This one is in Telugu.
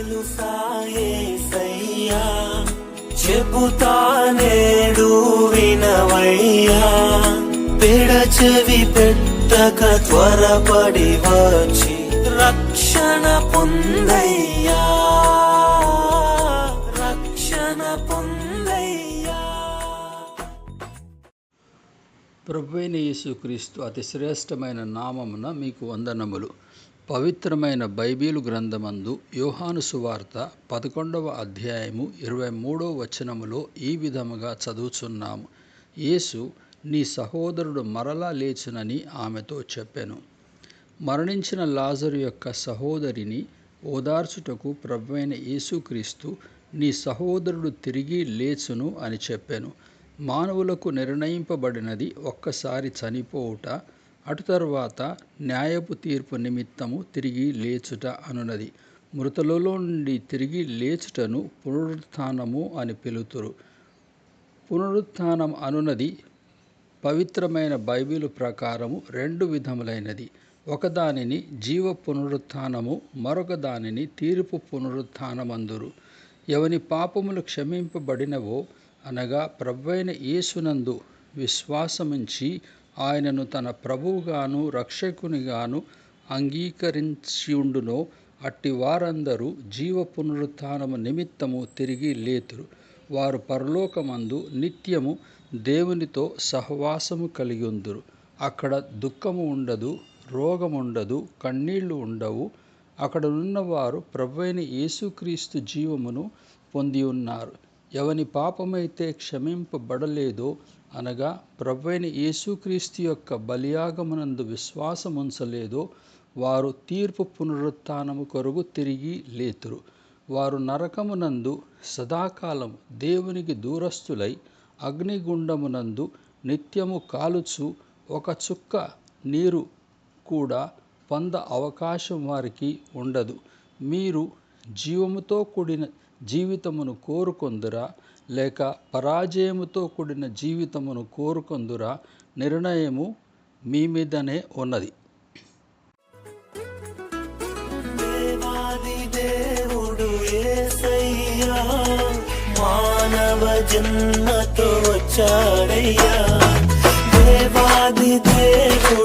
తెలుసా యేసయ్యా, చెబుతా నేడు వినవయ్యా, పెడచెవి పెట్టక త్వరపడి వచ్చి రక్షణ పొందయ్యా, రక్షణ పొందయ్యా. ప్రభువైన యేసుక్రీస్తు అతి శ్రేష్టమైన నామమున మీకు వందనములు. పవిత్రమైన బైబిలు గ్రంథమందు యోహాను సువార్త 11వ అధ్యాయము 23వ వచనములో ఈ విధముగా చదువుచున్నాము. యేసు, నీ సహోదరుడు మరలా లేచునని ఆమెతో చెప్పెను. మరణించిన లాజరు యొక్క సహోదరిని ఓదార్చుటకు ప్రభువైన యేసుక్రీస్తు, నీ సహోదరుడు తిరిగి లేచును అని చెప్పెను. మానవులకు నిర్ణయింపబడినది ఒక్కసారి చనిపోవుట, అటు తరువాత న్యాయపు తీర్పు నిమిత్తము తిరిగి లేచుట అనున్నది. మృతులలో నుండి తిరిగి లేచుటను పునరుత్థానము అని పిలుతురు. పునరుత్థానం అనున్నది పవిత్రమైన బైబిలు ప్రకారము 2 విధములైనది. ఒకదానిని జీవ పునరుత్థానము, మరొక దానిని తీర్పు పునరుత్థానమందురు. ఎవని పాపములు క్షమింపబడినవో, అనగా ప్రభువైన యేసునందు విశ్వాసముంచి ఆయనను తన ప్రభువుగాను రక్షకునిగాను అంగీకరించియుండునో, అట్టి వారందరూ జీవ పునరుత్థానము నిమిత్తము తిరిగి లేతురు. వారు పరలోకమందు నిత్యము దేవునితో సహవాసము కలిగియుందురు. అక్కడ దుఃఖము ఉండదు, రోగముండదు, కన్నీళ్లు ఉండవు. అక్కడనున్నవారు ప్రభువైన యేసుక్రీస్తు జీవమును పొందియున్నారు. ఎవని పాపమైతే క్షమింపబడలేదో, అనగా ప్రభువైన యేసుక్రీస్తు యొక్క బలియాగమునందు విశ్వాసముంచలేదో, వారు తీర్పు పునరుత్థానము కొరకు తిరిగి లేతురు. వారు నరకమునందు సదాకాలం దేవునికి దూరస్తులై అగ్నిగుండమునందు నిత్యము కాలుచు ఒక చుక్క నీరు కూడా పొంద అవకాశం వారికి ఉండదు. మీరు జీవముతో కూడిన జీవితమును కోరుకొందురా, లేక పరాజయముతో కూడిన జీవితమును కోరుకొందురా? నిర్ణయము మీ మీదనే ఉన్నది. దేవాది దేవుడు యేసయ్యా, మానవ జన్మతో వచ్చాడయ్యా. దేవాది దేవుడు